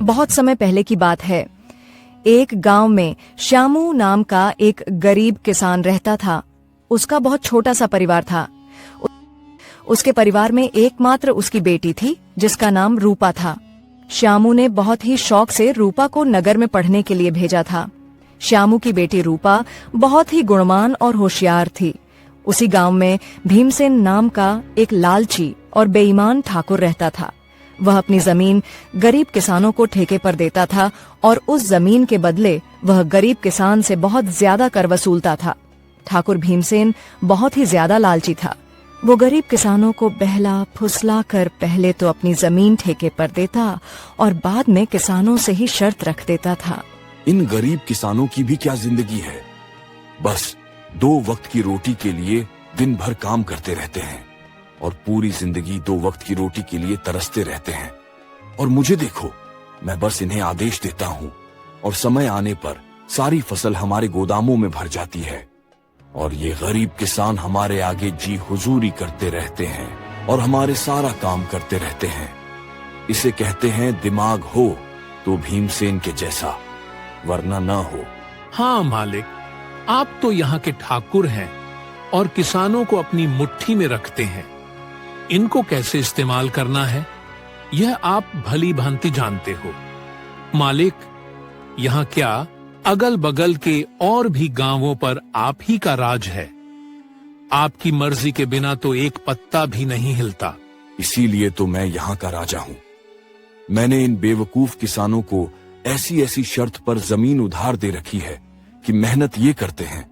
बहुत समय पहले की बात है। एक गांव में श्यामू नाम का एक गरीब किसान रहता था। उसका बहुत छोटा सा परिवार था। उसके परिवार में एकमात्र उसकी बेटी थी जिसका नाम रूपा था। श्यामू ने बहुत ही शौक से रूपा को नगर में पढ़ने के लिए भेजा था। श्यामू की बेटी रूपा बहुत ही गुणवान और होशियार थी। उसी गांव में भीमसेन नाम का एक लालची और बेईमान ठाकुर रहता था। वह अपनी जमीन गरीब किसानों को ठेके पर देता था और उस जमीन के बदले वह गरीब किसान से बहुत ज्यादा कर वसूलता था। ठाकुर भीमसेन बहुत ही ज्यादा लालची था। वो गरीब किसानों को बहला फुसला कर पहले तो अपनी जमीन ठेके पर देता और बाद में किसानों से ही शर्त रख देता था। इन गरीब किसानों की भी क्या जिंदगी है, बस 2 वक्त की रोटी के लिए दिन भर काम करते रहते हैं और पूरी जिंदगी 2 वक्त की रोटी के लिए तरसते रहते हैं। और मुझे देखो, मैं बस इन्हें आदेश देता हूँ और समय आने पर सारी फसल हमारे गोदामों में भर जाती है और ये गरीब किसान हमारे आगे जी हुजूरी करते रहते हैं और हमारे सारा काम करते रहते हैं। इसे कहते हैं दिमाग हो तो भीमसेन के जैसा, वरना ना हो। हाँ मालिक, आप तो यहाँ के ठाकुर हैं और किसानों को अपनी मुट्ठी में रखते हैं। इनको कैसे इस्तेमाल करना है यह आप भली भांति जानते हो। मालिक, यहाँ क्या अगल बगल के और भी गांवों पर आप ही का राज है। आपकी मर्जी के बिना तो एक पत्ता भी नहीं हिलता। इसीलिए तो मैं यहाँ का राजा हूँ। मैंने इन बेवकूफ किसानों को ऐसी ऐसी शर्त पर जमीन उधार दे रखी है कि मेहनत ये करते हैं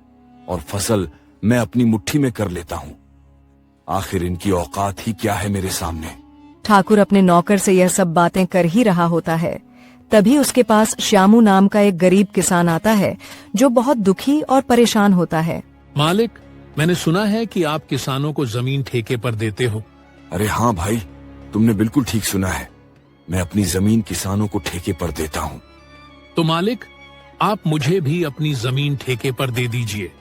और फसल मैं अपनी मुट्ठी में कर लेता हूँ। आखिर इनकी औकात ही क्या है मेरे सामने। ठाकुर अपने नौकर से यह सब बातें कर ही रहा होता है, तभी उसके पास श्यामू नाम का एक गरीब किसान आता है जो बहुत दुखी और परेशान होता है। मालिक, मैंने सुना है कि आप किसानों को जमीन ठेके पर देते हो। अरे हाँ भाई, तुमने बिल्कुल ठीक सुना है। मैं अपनी जमीन किसानों को ठेके पर देता हूँ। तो मालिक, आप मुझे भी अपनी जमीन ठेके पर दे दीजिए।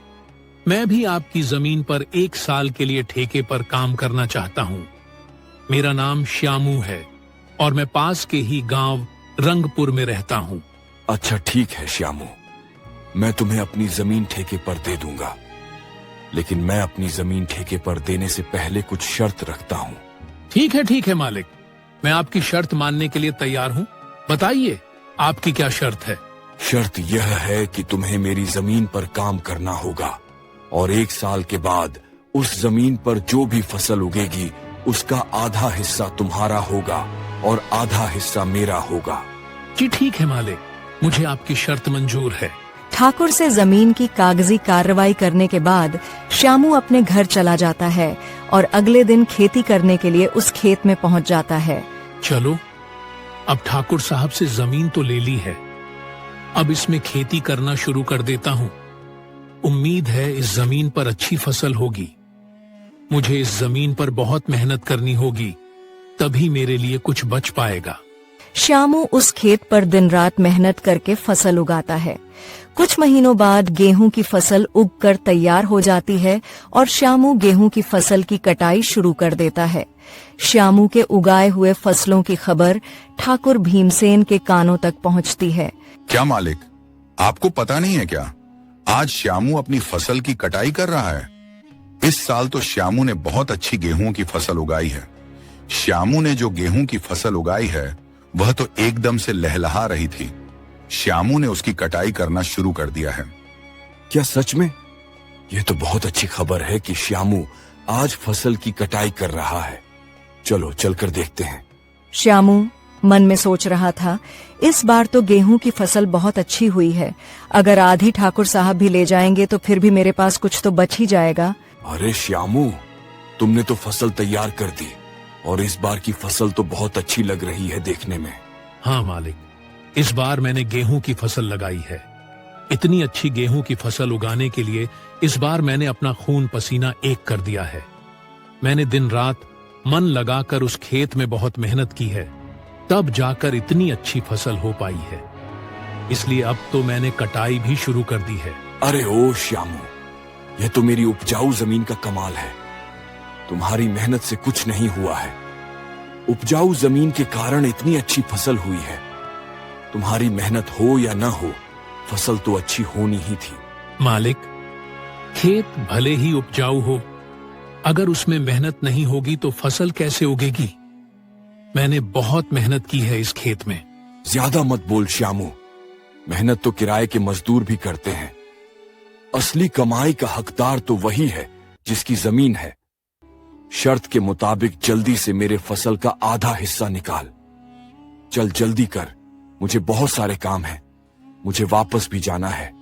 मैं भी आपकी जमीन पर 1 साल के लिए ठेके पर काम करना चाहता हूँ। मेरा नाम श्यामू है और मैं पास के ही गांव रंगपुर में रहता हूँ। अच्छा ठीक है श्यामू, मैं तुम्हें अपनी जमीन ठेके पर दे दूंगा, लेकिन मैं अपनी जमीन ठेके पर देने से पहले कुछ शर्त रखता हूँ। ठीक है मालिक, मैं आपकी शर्त मानने के लिए तैयार हूँ। बताइए, आपकी क्या शर्त है? शर्त यह है कि तुम्हें मेरी जमीन पर काम करना होगा और 1 साल के बाद उस जमीन पर जो भी फसल उगेगी उसका आधा हिस्सा तुम्हारा होगा और आधा हिस्सा मेरा होगा। जी ठीक है मालिक, मुझे आपकी शर्त मंजूर है। ठाकुर से जमीन की कागजी कार्रवाई करने के बाद श्यामू अपने घर चला जाता है और अगले दिन खेती करने के लिए उस खेत में पहुंच जाता है। चलो, अब ठाकुर साहब से जमीन तो ले ली है, अब इसमें खेती करना शुरू कर देता हूँ। उम्मीद है इस जमीन पर अच्छी फसल होगी। मुझे इस जमीन पर बहुत मेहनत करनी होगी, तभी मेरे लिए कुछ बच पाएगा। श्यामू उस खेत पर दिन रात मेहनत करके फसल उगाता है। कुछ महीनों बाद गेहूं की फसल उगकर तैयार हो जाती है और श्यामू गेहूं की फसल की कटाई शुरू कर देता है। श्यामू के उगाए हुए फसलों की खबर ठाकुर भीमसेन के कानों तक पहुंचती है। क्या मालिक, आपको पता नहीं है क्या, आज श्यामू अपनी फसल की कटाई कर रहा है। इस साल तो श्यामू ने बहुत अच्छी गेहूं की फसल उगाई है। श्यामू ने जो गेहूं की फसल उगाई है वह तो एकदम से लहलहा रही थी। श्यामू ने उसकी कटाई करना शुरू कर दिया है। क्या सच में? यह तो बहुत अच्छी खबर है कि श्यामू आज फसल की कटाई कर रहा है। चलो चलकर देखते हैं। श्यामू मन में सोच रहा था, इस बार तो गेहूं की फसल बहुत अच्छी हुई है। अगर आधी ठाकुर साहब भी ले जाएंगे तो फिर भी मेरे पास कुछ तो बच ही जाएगा। अरे श्यामू, तुमने तो फसल तैयार कर दी और इस बार की फसल तो बहुत अच्छी लग रही है देखने में। हाँ मालिक, इस बार मैंने गेहूं की फसल लगाई है। इतनी अच्छी गेहूं की फसल उगाने के लिए इस बार मैंने अपना खून पसीना एक कर दिया है। मैंने दिन रात मन लगाकर उस खेत में बहुत मेहनत की है, तब जाकर इतनी अच्छी फसल हो पाई है। इसलिए अब तो मैंने कटाई भी शुरू कर दी है। अरे ओ श्यामू, यह तो मेरी उपजाऊ जमीन का कमाल है। तुम्हारी मेहनत से कुछ नहीं हुआ है। उपजाऊ जमीन के कारण इतनी अच्छी फसल हुई है। तुम्हारी मेहनत हो या न हो, फसल तो अच्छी होनी ही थी। मालिक, खेत भले ही उपजाऊ हो, अगर उसमें मेहनत नहीं होगी तो फसल कैसे उगेगी? मैंने बहुत मेहनत की है इस खेत में। ज्यादा मत बोल श्यामू, मेहनत तो किराए के मजदूर भी करते हैं। असली कमाई का हकदार तो वही है जिसकी जमीन है। शर्त के मुताबिक जल्दी से मेरे फसल का आधा हिस्सा निकाल। चल जल्दी कर, मुझे बहुत सारे काम हैं, मुझे वापस भी जाना है।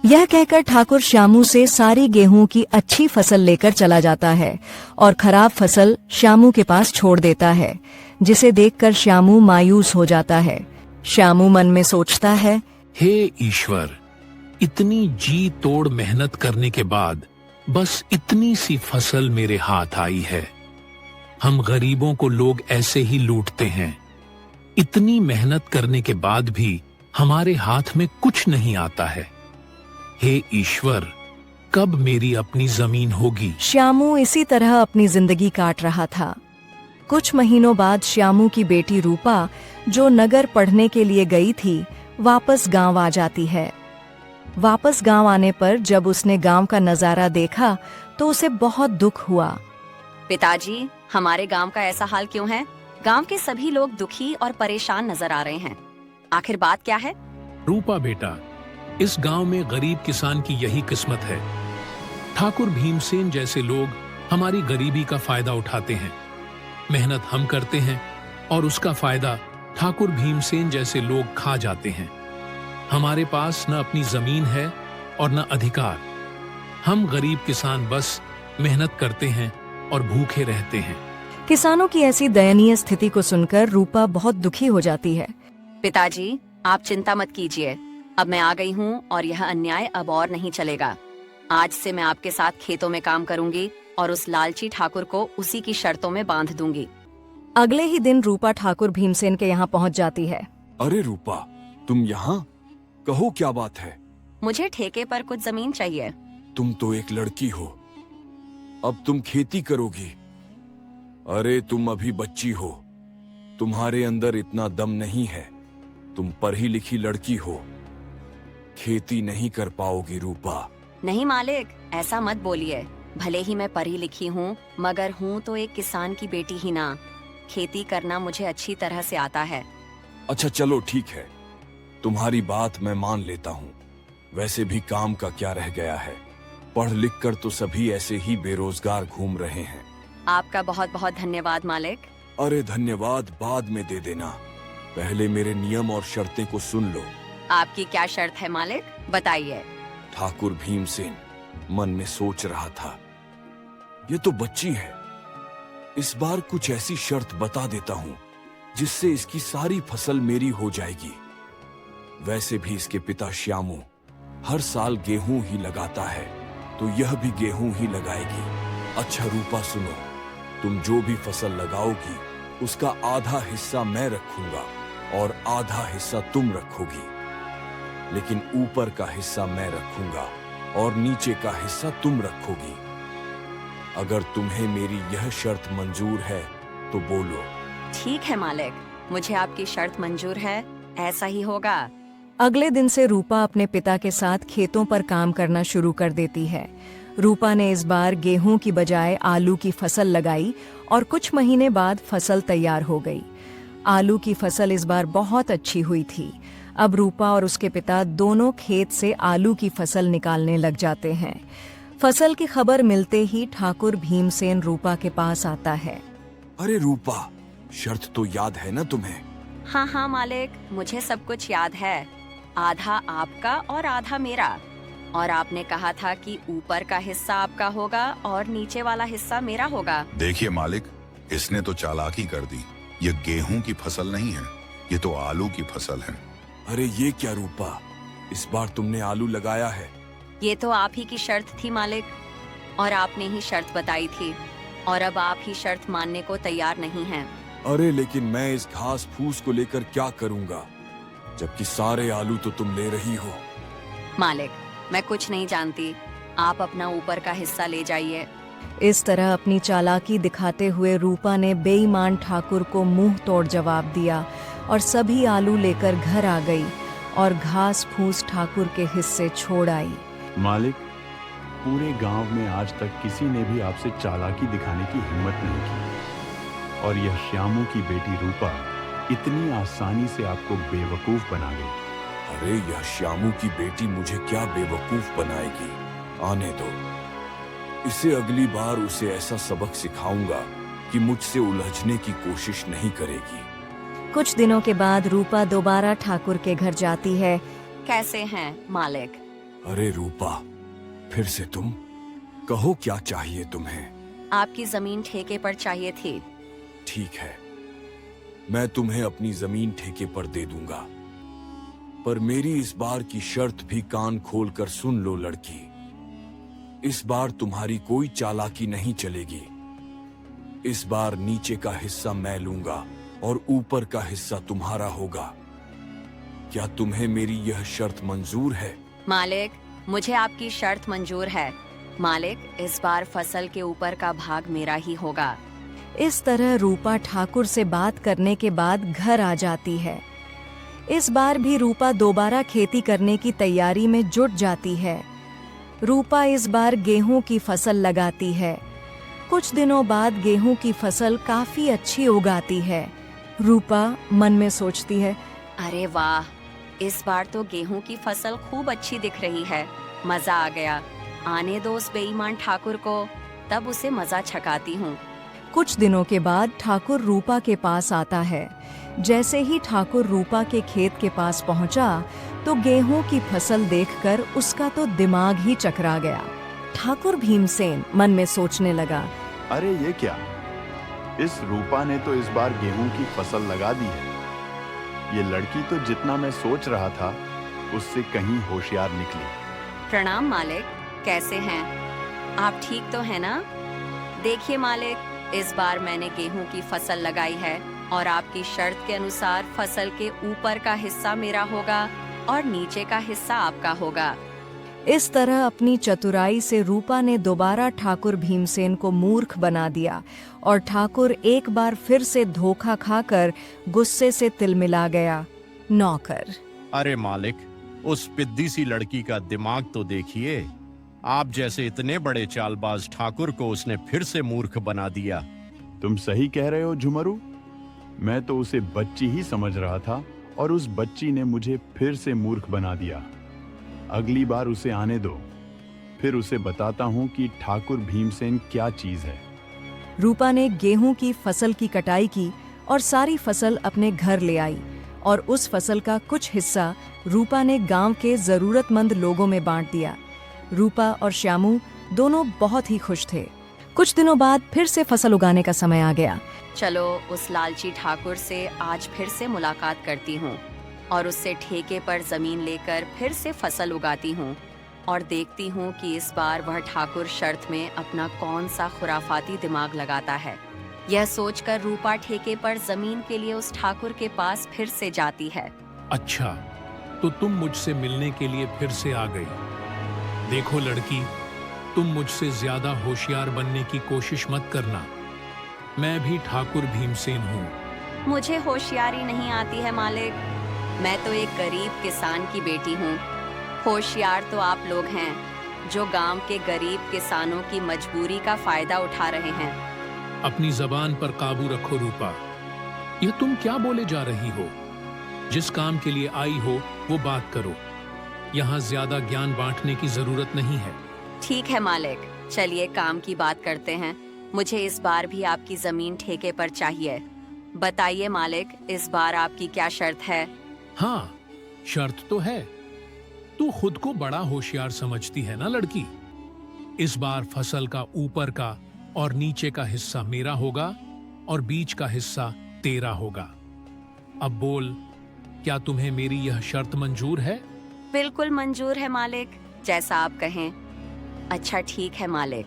यह कहकर ठाकुर श्यामू से सारी गेहूं की अच्छी फसल लेकर चला जाता है और खराब फसल श्यामू के पास छोड़ देता है, जिसे देखकर श्यामू मायूस हो जाता है। श्यामू मन में सोचता है, हे ईश्वर, इतनी जी तोड़ मेहनत करने के बाद बस इतनी सी फसल मेरे हाथ आई है। हम गरीबों को लोग ऐसे ही लूटते हैं। इतनी मेहनत करने के बाद भी हमारे हाथ में कुछ नहीं आता है। हे ईश्वर, कब मेरी अपनी जमीन होगी? श्यामू इसी तरह अपनी जिंदगी काट रहा था। कुछ महीनों बाद श्यामू की बेटी रूपा, जो नगर पढ़ने के लिए गई थी, वापस गांव आ जाती है। वापस गांव आने पर जब उसने गांव का नजारा देखा तो उसे बहुत दुख हुआ। पिताजी, हमारे गांव का ऐसा हाल क्यों है? गांव के सभी लोग दुखी और परेशान नजर आ रहे हैं। आखिर बात क्या है? रूपा बेटा, इस गांव में गरीब किसान की यही किस्मत है। ठाकुर भीमसेन जैसे लोग हमारी गरीबी का फायदा उठाते हैं। मेहनत हम करते हैं और उसका फायदा ठाकुर भीमसेन जैसे लोग खा जाते हैं। हमारे पास न अपनी जमीन है और न अधिकार। हम गरीब किसान बस मेहनत करते हैं और भूखे रहते हैं। किसानों की ऐसी दयनीय स्थिति को सुनकर रूपा बहुत दुखी हो जाती है। पिताजी, आप चिंता मत कीजिए। अब मैं आ गई हूँ और यह अन्याय अब और नहीं चलेगा। आज से मैं आपके साथ खेतों में काम करूंगी और उस लालची ठाकुर को उसी की शर्तों में बांध दूंगी। अगले ही दिन रूपा ठाकुर भीमसेन के यहाँ पहुँच जाती है। अरे रूपा, तुम यहाँ? कहो क्या बात है? मुझे ठेके पर कुछ जमीन चाहिए। तुम तो एक लड़की हो, अब तुम खेती करोगी? अरे तुम अभी बच्ची हो, तुम्हारे अंदर इतना दम नहीं है। तुम पढ़ी लिखी लड़की हो, खेती नहीं कर पाओगी रूपा। नहीं मालिक, ऐसा मत बोलिए। भले ही मैं पढ़ी लिखी हूँ, मगर हूँ तो एक किसान की बेटी ही ना। खेती करना मुझे अच्छी तरह से आता है। अच्छा चलो ठीक है, तुम्हारी बात मैं मान लेता हूँ। वैसे भी काम का क्या रह गया है, पढ़ लिख कर तो सभी ऐसे ही बेरोजगार घूम रहे हैं। आपका बहुत बहुत धन्यवाद मालिक। अरे धन्यवाद बाद में दे देना, पहले मेरे नियम और शर्तें को सुन लो। आपकी क्या शर्त है मालिक, बताइए। ठाकुर भीमसेन मन में सोच रहा था, ये तो बच्ची है, इस बार कुछ ऐसी शर्त बता देता हूँ जिससे इसकी सारी फसल मेरी हो जाएगी। वैसे भी इसके पिता श्यामू हर साल गेहूं ही लगाता है, तो यह भी गेहूं ही लगाएगी। अच्छा रूपा सुनो, तुम जो भी फसल लगाओगी उसका आधा हिस्सा मैं रखूंगा और आधा हिस्सा तुम रखोगी, लेकिन ऊपर का हिस्सा मैं रखूंगा और नीचे का हिस्सा तुम रखोगी। अगर तुम्हें मेरी यह शर्त मंजूर है तो बोलो। ठीक है मालिक, मुझे आपकी शर्त मंजूर है, ऐसा ही होगा। अगले दिन से रूपा अपने पिता के साथ खेतों पर काम करना शुरू कर देती है। रूपा ने इस बार गेहूं की बजाय आलू की फसल लगाई और कुछ महीने बाद फसल तैयार हो गई। आलू की फसल इस बार बहुत अच्छी हुई थी। अब रूपा और उसके पिता दोनों खेत से आलू की फसल निकालने लग जाते हैं। फसल की खबर मिलते ही ठाकुर भीमसेन रूपा के पास आता है। अरे रूपा, शर्त तो याद है ना तुम्हें? हाँ हाँ मालिक, मुझे सब कुछ याद है। आधा आपका और आधा मेरा। और आपने कहा था कि ऊपर का हिस्सा आपका होगा और नीचे वाला हिस्सा मेरा होगा। देखिए मालिक, इसने तो चालाकी कर दी। ये गेहूं की फसल नहीं है, ये तो आलू की फसल है। अरे ये क्या रूपा, इस बार तुमने आलू लगाया है? ये तो आप ही की शर्त थी मालिक, और आपने ही शर्त बताई थी, और अब आप ही शर्त मानने को तैयार नहीं हैं। अरे लेकिन मैं इस घास फूस को लेकर क्या करूंगा, जबकि सारे आलू तो तुम ले रही हो। मालिक, मैं कुछ नहीं जानती, आप अपना ऊपर का हिस्सा ले जाइए। इस तरह अपनी चालाकी दिखाते हुए रूपा ने बेईमान ठाकुर को मुंह तोड़ जवाब दिया और सभी आलू लेकर घर आ गई और घास फूस ठाकुर के हिस्से छोड़ आई। मालिक, पूरे गांव में आज तक किसी ने भी आपसे चालाकी दिखाने की हिम्मत नहीं की, और यह श्यामू की बेटी रूपा इतनी आसानी से आपको बेवकूफ बना गई। अरे यह श्यामू की बेटी मुझे क्या बेवकूफ बनाएगी? आने दो, इसे अगली बार उसे ऐसा सबक सिखाऊंगा कि मुझसे उलझने की कोशिश नहीं करेगी। कुछ दिनों के बाद रूपा दोबारा ठाकुर के घर जाती है। कैसे हैं मालिक? अरे रूपा, फिर से तुम? कहो क्या चाहिए तुम्हें? आपकी जमीन ठेके पर चाहिए थी। ठीक है, मैं तुम्हें अपनी जमीन ठेके पर दे दूंगा, पर मेरी इस बार की शर्त भी कान खोलकर सुन लो लड़की। इस बार तुम्हारी कोई चालाकी नहीं चलेगी। इस बार नीचे का हिस्सा मैं लूंगा और ऊपर का हिस्सा तुम्हारा होगा। क्या तुम्हें मेरी यह शर्त मंजूर है? मालिक, मुझे आपकी शर्त मंजूर है। मालिक, इस बार फसल के ऊपर का भाग मेरा ही होगा। इस तरह रूपा ठाकुर से बात करने के बाद घर आ जाती है। इस बार भी रूपा दोबारा खेती करने की तैयारी में जुट जाती है। रूपा इस बार गेहूं की फसल लगाती है। कुछ दिनों बाद गेहूं की फसल काफी अच्छी उगाती है। रूपा मन में सोचती है, अरे वाह, इस बार तो गेहूं की फसल खूब अच्छी दिख रही है। मजा आ गया। आने दो उस बेईमान ठाकुर को, तब उसे मजा छकाती हूँ। कुछ दिनों के बाद ठाकुर रूपा के पास आता है। जैसे ही ठाकुर रूपा के खेत के पास पहुंचा तो गेहूं की फसल देखकर उसका तो दिमाग ही चकरा गया। ठाकुर भीमसेन मन में सोचने लगा, अरे ये क्या, इस रूपा ने तो इस बार गेहूं की फसल लगा दी है। ये लड़की तो जितना मैं सोच रहा था उससे कहीं होशियार निकली। प्रणाम मालिक, कैसे हैं आप? ठीक तो है ना? देखिए मालिक, इस बार मैंने गेहूं की फसल लगाई है और आपकी शर्त के अनुसार फसल के ऊपर का हिस्सा मेरा होगा और नीचे का हिस्सा आपका होगा। इस तरह अपनी चतुराई से रूपा ने दोबारा ठाकुर भीमसेन को मूर्ख बना दिया और ठाकुर एक बार फिर से धोखा खाकर गुस्से से तिलमिला गया। नौकर, अरे मालिक, उस पिद्दी सी लड़की का दिमाग तो देखिए। आप जैसे इतने बड़े चालबाज ठाकुर को उसने फिर से मूर्ख बना दिया। तुम सही कह रहे हो झुमरू, मैं तो उसे बच्ची ही समझ रहा था और उस बच्ची ने मुझे फिर से मूर्ख बना दिया। अगली बार उसे आने दो, फिर उसे बताता हूँ कि ठाकुर भीमसेन क्या चीज है। रूपा ने गेहूं की फसल की कटाई की और सारी फसल अपने घर ले आई और उस फसल का कुछ हिस्सा रूपा ने गांव के जरूरतमंद लोगों में बांट दिया। रूपा और श्यामू दोनों बहुत ही खुश थे। कुछ दिनों बाद फिर से फसल उगाने का समय आ गया। चलो उस लालची ठाकुर से आज फिर से मुलाकात करती हूँ और उससे ठेके पर जमीन लेकर फिर से फसल उगाती हूँ और देखती हूँ कि इस बार वह ठाकुर शर्त में अपना कौन सा खुराफाती दिमाग लगाता है। यह सोचकर रूपा ठेके पर जमीन के लिए उस ठाकुर के पास फिर से जाती है। अच्छा, तो तुम मुझसे मिलने के लिए फिर से आ गई। देखो लड़की, तुम मुझसे ज्यादा होशियार बनने की कोशिश मत करना। मैं भी ठाकुर भीमसेन हूँ। मुझे होशियारी नहीं आती है मालिक, मैं तो एक गरीब किसान की बेटी हूँ। होशियार तो आप लोग हैं जो गांव के गरीब किसानों की मजबूरी का फायदा उठा रहे हैं। अपनी जबान पर काबू रखो रूपा। यह तुम क्या बोले जा रही हो? जिस काम के लिए आई हो वो बात करो। यहाँ ज्यादा ज्ञान बांटने की जरूरत नहीं है। ठीक है मालिक, चलिए काम की बात करते हैं। मुझे इस बार भी आपकी जमीन ठेके पर चाहिए। बताइए मालिक, इस बार आपकी क्या शर्त है? हाँ, शर्त तो है। तू खुद को बड़ा होशियार समझती है ना लड़की। इस बार फसल का ऊपर का और नीचे का हिस्सा मेरा होगा और बीच का हिस्सा तेरा होगा। अब बोल, क्या तुम्हें मेरी यह शर्त मंजूर है? बिल्कुल मंजूर है मालिक, जैसा आप कहें। अच्छा ठीक है मालिक,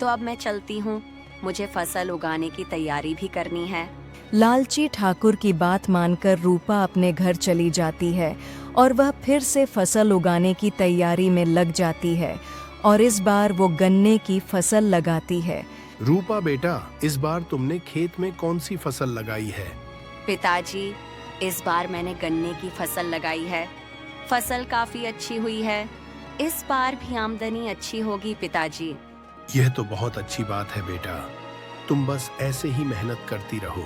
तो अब मैं चलती हूँ, मुझे फसल उगाने की तैयारी भी करनी है। लालची ठाकुर की बात मानकर रूपा अपने घर चली जाती है और वह फिर से फसल उगाने की तैयारी में लग जाती है और इस बार वो गन्ने की फसल लगाती है। रूपा बेटा, इस बार तुमने खेत में कौन सी फसल लगाई है? पिताजी, इस बार मैंने गन्ने की फसल लगाई है। फसल काफी अच्छी हुई है। इस बार भी आमदनी अच्छी होगी पिताजी। यह तो बहुत अच्छी बात है बेटा, तुम बस ऐसे ही मेहनत करती रहो।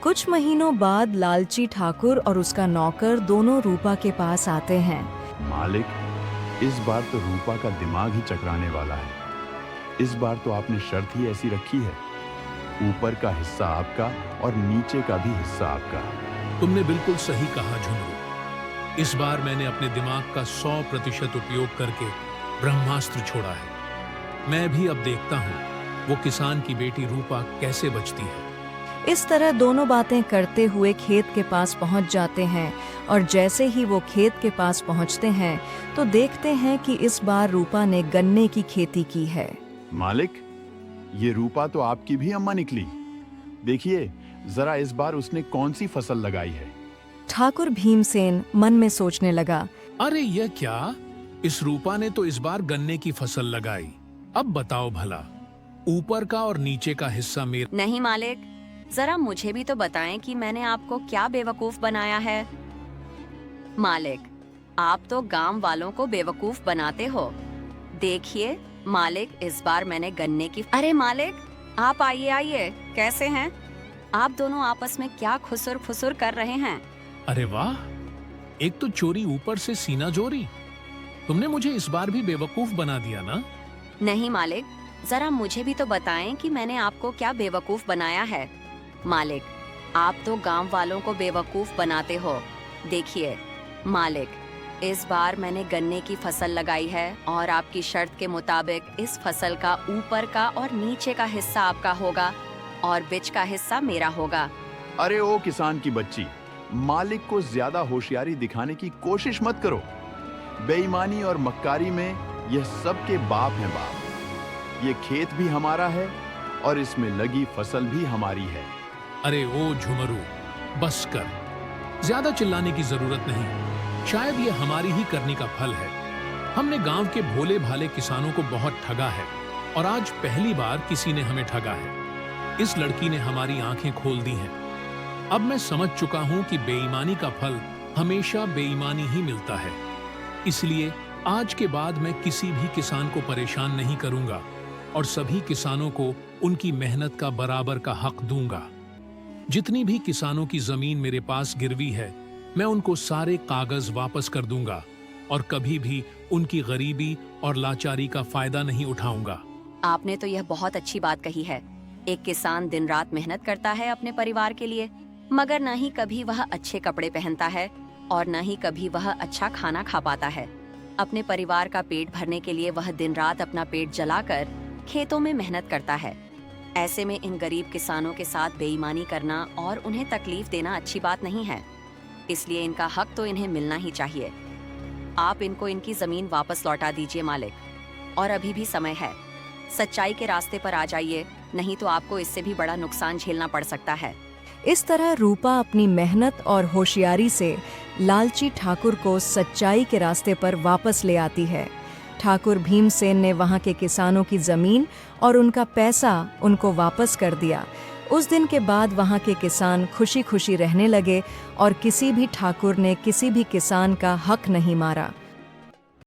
कुछ महीनों बाद लालची ठाकुर और उसका नौकर दोनों रूपा के पास आते हैं। मालिक, इस बार तो रूपा का दिमाग ही चकराने वाला है। इस बार तो आपने शर्त ही ऐसी रखी है, ऊपर का हिस्सा आपका और नीचे का भी हिस्सा आपका। तुमने बिल्कुल सही कहा झुमरू। इस बार मैंने अपने दिमाग का 100% उपयोग करके ब्रह्मास्त्र छोड़ा है। मैं भी अब देखता हूँ वो किसान की बेटी रूपा कैसे बचती है। इस तरह दोनों बातें करते हुए खेत के पास पहुंच जाते हैं और जैसे ही वो खेत के पास पहुंचते हैं तो देखते हैं कि इस बार रूपा ने गन्ने की खेती की है। मालिक, ये रूपा तो आपकी भी अम्मा निकली। देखिए जरा इस बार उसने कौन सी फसल लगाई है। ठाकुर भीमसेन मन में सोचने लगा, अरे यह क्या, इस रूपा ने तो इस बार गन्ने की फसल लगाई। अब बताओ भला, ऊपर का और नीचे का हिस्सा मेरा। नहीं मालिक, जरा मुझे भी तो बताएं कि मैंने आपको क्या बेवकूफ बनाया है। मालिक, आप तो गांव वालों को बेवकूफ बनाते हो। देखिए मालिक, इस बार मैंने गन्ने की। अरे मालिक, आप आइए आइए, कैसे हैं? आप दोनों आपस में क्या खुसुर फुसुर कर रहे हैं? अरे वाह, एक तो चोरी ऊपर से सीना जोरी। तुमने मुझे इस बार भी बेवकूफ बना दिया ना। नहीं मालिक, जरा मुझे भी तो बताएं कि मैंने आपको क्या बेवकूफ बनाया है। मालिक, आप तो गांव वालों को बेवकूफ बनाते हो। देखिए मालिक, इस बार मैंने गन्ने की फसल लगाई है और आपकी शर्त के मुताबिक इस फसल का ऊपर का और नीचे का हिस्सा आपका होगा और बीच का हिस्सा मेरा होगा। अरे ओ किसान की बच्ची, मालिक को ज्यादा होशियारी दिखाने की कोशिश मत करो। बेईमानी और मक्कारी में यह सबके बाप हैं बाप। ये खेत भी हमारा है और इसमें लगी फसल भी हमारी है। अरे ओ झुमरू, बस कर, ज्यादा चिल्लाने की जरूरत नहीं। शायद ये हमारी ही करनी का फल है। हमने गांव के भोले भाले किसानों को बहुत ठगा है और आज पहली बार किसी ने हमें ठगा है। इस लड़की ने हमारी आंखें खोल दी हैं। अब मैं समझ चुका हूं कि बेईमानी का फल हमेशा बेईमानी ही मिलता है। इसलिए आज के बाद मैं किसी भी किसान को परेशान नहीं करूंगा और सभी किसानों को उनकी मेहनत का बराबर का हक दूंगा। जितनी भी किसानों की जमीन मेरे पास गिरवी है, मैं उनको सारे कागज वापस कर दूंगा और कभी भी उनकी गरीबी और लाचारी का फायदा नहीं उठाऊंगा। आपने तो यह बहुत अच्छी बात कही है। एक किसान दिन रात मेहनत करता है अपने परिवार के लिए, मगर न ही कभी वह अच्छे कपड़े पहनता है और न ही कभी वह अच्छा खाना खा पाता है। अपने परिवार का पेट भरने के लिए वह दिन रात अपना पेट जलाकर खेतों में मेहनत करता है। ऐसे में इन गरीब किसानों के साथ बेईमानी करना और उन्हें तकलीफ देना अच्छी बात नहीं है। इसलिए इनका हक तो इन्हें मिलना ही चाहिए। आप इनको इनकी जमीन वापस लौटा दीजिए मालिक, और अभी भी समय है। सच्चाई के रास्ते पर आ जाइए, नहीं तो आपको इससे भी बड़ा नुकसान झेलना पड़ सकता है। इस तरह रूपा अपनी मेहनत और होशियारी से लालची ठाकुर को सच्चाई के रास्ते पर वापस ले आती है। ठाकुर भीमसेन ने वहां के किसानों की जमीन और उनका पैसा उनको वापस कर दिया। उस दिन के बाद वहां के किसान खुशी खुशी रहने लगे और किसी भी ठाकुर ने किसी भी किसान का हक नहीं मारा।